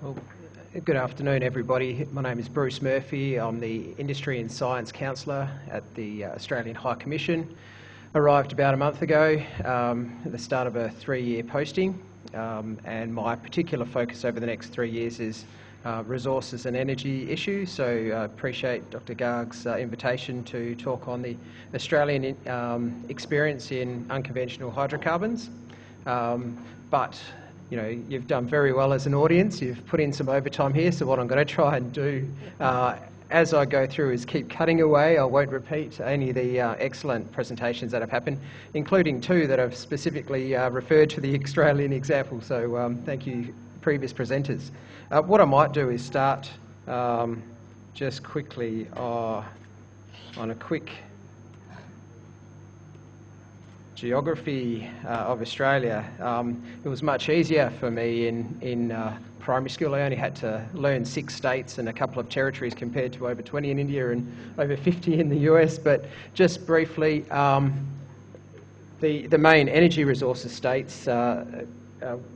Well, good afternoon, everybody. My name is Bruce Murphy. I'm the Industry and Science Counsellor at the Australian High Commission. Arrived about a month ago at the start of a 3-year posting, and my particular focus over the next 3 years is resources and energy issues. So I appreciate Dr. Garg's invitation to talk on the Australian experience in unconventional hydrocarbons. But you know, you've done very well as an audience. You've put in some overtime here, so what I'm going to try and do as I go through is keep cutting away. I won't repeat any of the excellent presentations that have happened, including 2 that have specifically referred to the Australian example, so thank you, previous presenters. What I might do is start just quickly on a quick geography of Australia. It was much easier for me in primary school. I only had to learn 6 states and a couple of territories compared to over 20 in India and over 50 in the US. But just briefly, the main energy resources states,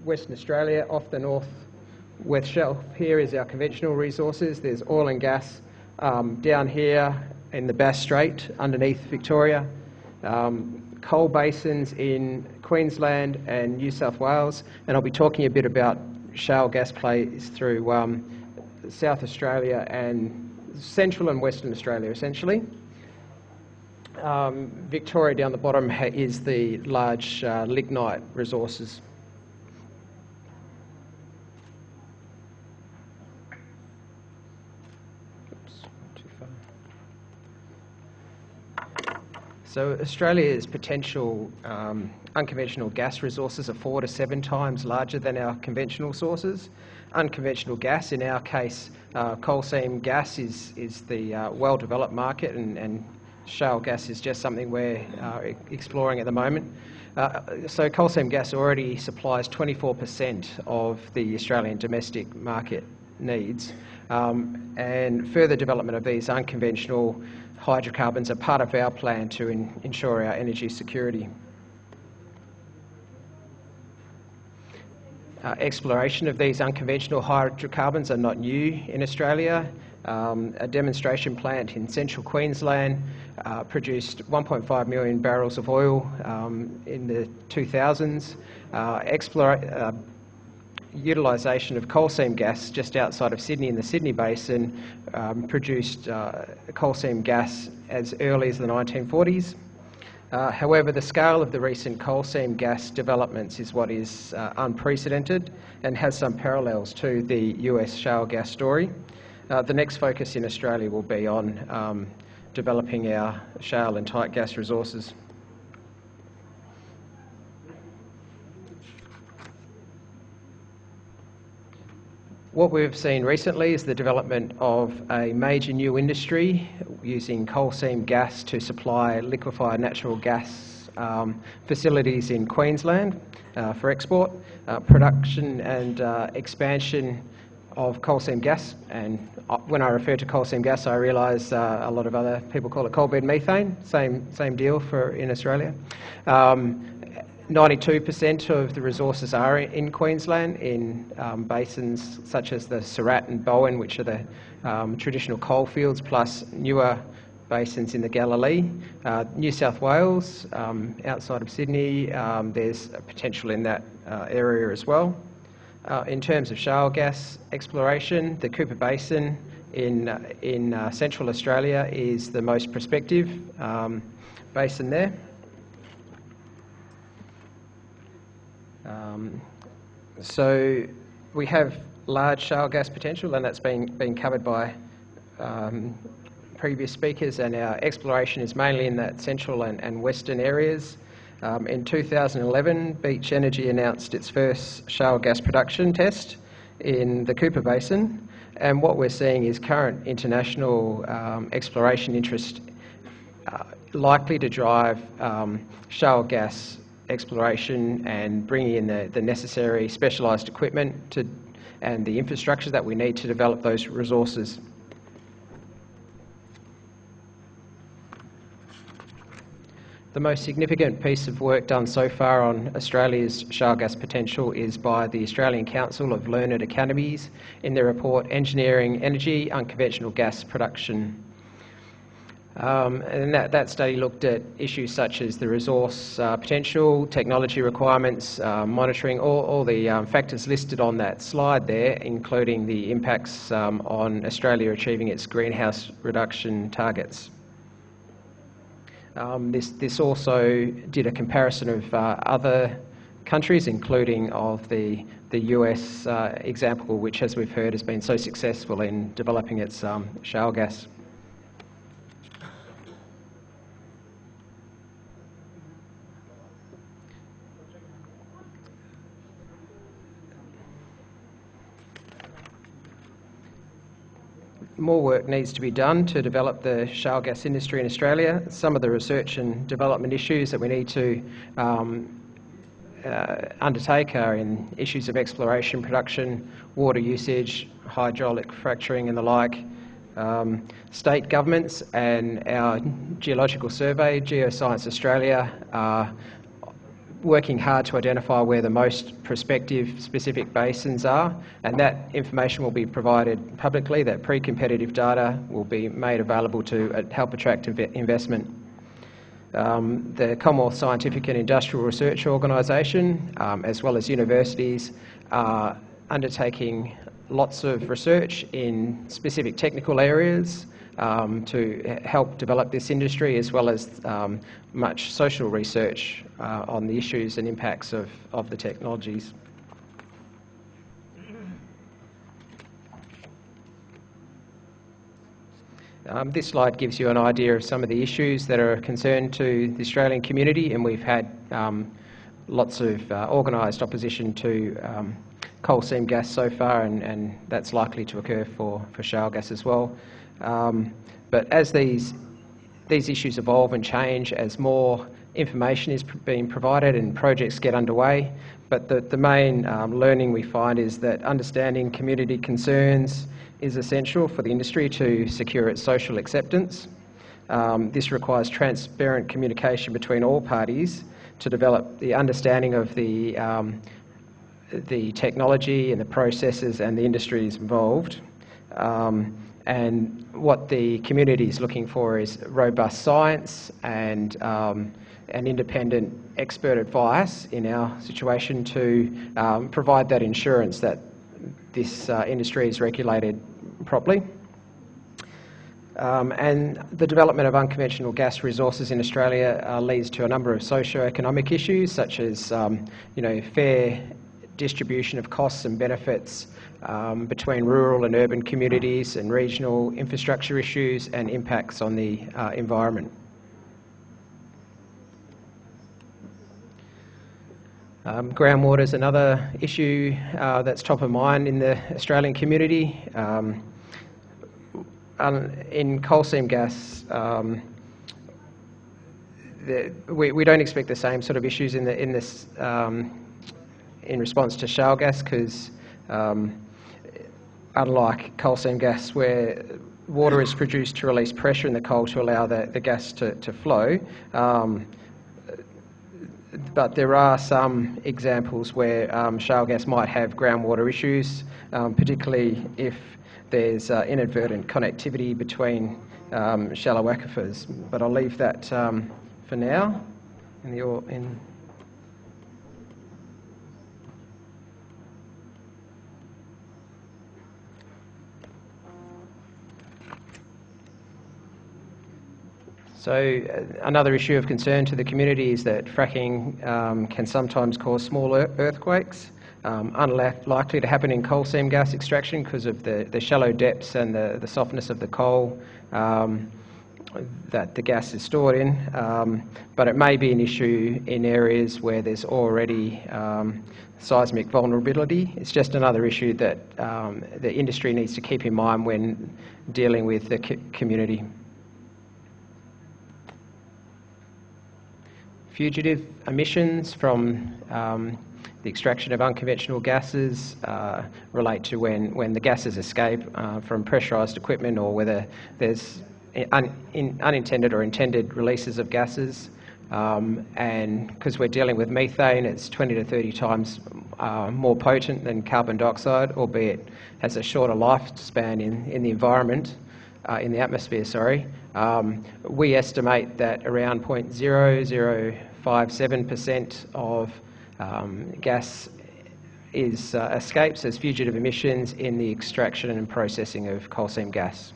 Western Australia, off the north-west shelf here is our conventional resources. There's oil and gas down here in the Bass Strait underneath Victoria. Coal basins in Queensland and New South Wales, and I'll be talking a bit about shale gas plays through South Australia and Central and Western Australia essentially. Victoria down the bottom is the large lignite resources. So Australia's potential unconventional gas resources are 4 to 7 times larger than our conventional sources. Unconventional gas, in our case, coal seam gas is the well-developed market, and shale gas is just something we're exploring at the moment. So coal seam gas already supplies 24% of the Australian domestic market needs, and further development of these unconventional hydrocarbons are part of our plan to ensure our energy security. Exploration of these unconventional hydrocarbons are not new in Australia. A demonstration plant in central Queensland produced 1.5 million barrels of oil in the 2000s. Utilisation of coal seam gas just outside of Sydney in the Sydney Basin produced coal seam gas as early as the 1940s. However, the scale of the recent coal seam gas developments is what is unprecedented and has some parallels to the US shale gas story. The next focus in Australia will be on developing our shale and tight gas resources. What we've seen recently is the development of a major new industry using coal seam gas to supply liquefied natural gas facilities in Queensland for export, production and expansion of coal seam gas. And when I refer to coal seam gas, I realise a lot of other people call it coal bed methane, same deal in Australia. 92% of the resources are in Queensland in basins such as the Surat and Bowen, which are the traditional coal fields, plus newer basins in the Galilee. New South Wales, outside of Sydney, there's a potential in that area as well. In terms of shale gas exploration, the Cooper Basin in Central Australia is the most prospective basin there. So we have large shale gas potential, and that's been covered by previous speakers, and our exploration is mainly in that central and western areas. In 2011, Beach Energy announced its first shale gas production test in the Cooper Basin, and what we're seeing is current international exploration interest likely to drive shale gas exploration and bringing in the necessary specialised equipment and the infrastructure that we need to develop those resources. The most significant piece of work done so far on Australia's shale gas potential is by the Australian Council of Learned Academies in their report Engineering Energy Unconventional Gas Production. And that study looked at issues such as the resource potential, technology requirements, monitoring, all the factors listed on that slide there, including the impacts on Australia achieving its greenhouse reduction targets. This also did a comparison of other countries, including of the US example, which, as we've heard, has been so successful in developing its shale gas. More work needs to be done to develop the shale gas industry in Australia. Some of the research and development issues that we need to undertake are in issues of exploration, production, water usage, hydraulic fracturing and the like. State governments and our Geological Survey, Geoscience Australia, are working hard to identify where the most prospective specific basins are, and that information will be provided publicly. That pre-competitive data will be made available to help attract investment. The Commonwealth Scientific and Industrial Research Organisation, as well as universities, are undertaking lots of research in specific technical areas to help develop this industry, as well as much social research on the issues and impacts of the technologies. This slide gives you an idea of some of the issues that are a concern to the Australian community, and we've had lots of organised opposition to coal seam gas so far, and that's likely to occur for shale gas as well. But as these issues evolve and change, as more information is being provided and projects get underway, but the main learning we find is that understanding community concerns is essential for the industry to secure its social acceptance. This requires transparent communication between all parties to develop the understanding of the technology and the processes and the industries involved. And what the community is looking for is robust science and independent expert advice in our situation to provide that insurance that this industry is regulated properly. And the development of unconventional gas resources in Australia leads to a number of socio-economic issues, such as fair distribution of costs and benefits between rural and urban communities, and regional infrastructure issues and impacts on the environment. Groundwater is another issue that's top of mind in the Australian community. In coal seam gas, we don't expect the same sort of issues in response to shale gas, because unlike coal seam gas, where water is produced to release pressure in the coal to allow the gas to flow, but there are some examples where shale gas might have groundwater issues, particularly if there's inadvertent connectivity between shallow aquifers. But I'll leave that for now. So another issue of concern to the community is that fracking can sometimes cause small earthquakes, unlikely to happen in coal seam gas extraction because of the shallow depths and the softness of the coal that the gas is stored in, but it may be an issue in areas where there's already seismic vulnerability. It's just another issue that the industry needs to keep in mind when dealing with the community. Fugitive emissions from the extraction of unconventional gases relate to when the gases escape from pressurised equipment, or whether there's unintended or intended releases of gases. and because we're dealing with methane, it's 20 to 30 times more potent than carbon dioxide, albeit has a shorter lifespan in the environment, in the atmosphere, sorry. We estimate that around 0.0057% of gas escapes as fugitive emissions in the extraction and processing of coal seam gas.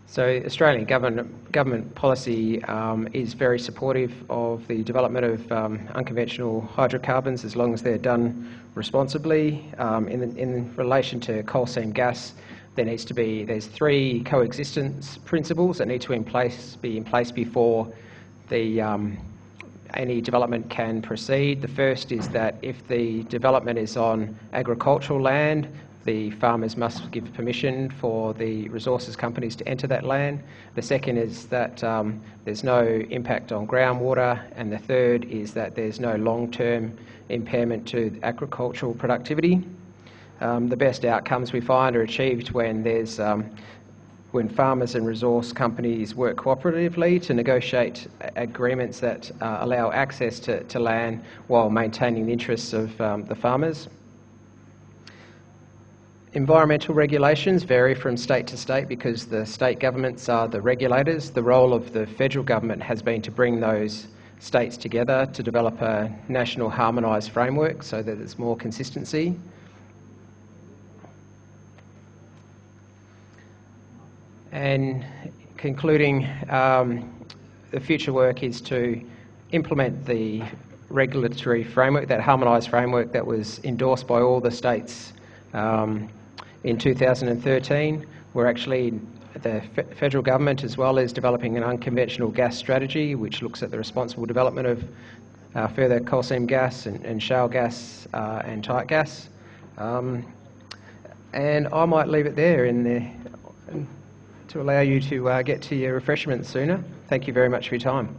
So Australian government policy is very supportive of the development of unconventional hydrocarbons as long as they're done responsibly. In relation to coal seam gas, there's 3 coexistence principles that need to be in place before any development can proceed. The first is that if the development is on agricultural land, the farmers must give permission for the resources companies to enter that land. The second is that there's no impact on groundwater, and the third is that there's no long-term impairment to agricultural productivity. The best outcomes we find are achieved when farmers and resource companies work cooperatively to negotiate agreements that allow access to land while maintaining the interests of the farmers. Environmental regulations vary from state to state because the state governments are the regulators. The role of the federal government has been to bring those states together to develop a national harmonised framework so that there's more consistency. And concluding, the future work is to implement the regulatory framework, that harmonised framework that was endorsed by all the states in 2013. We're actually, the federal government as well, is developing an unconventional gas strategy which looks at the responsible development of further coal seam gas and shale gas and tight gas. And I might leave it there to allow you to get to your refreshments sooner. Thank you very much for your time.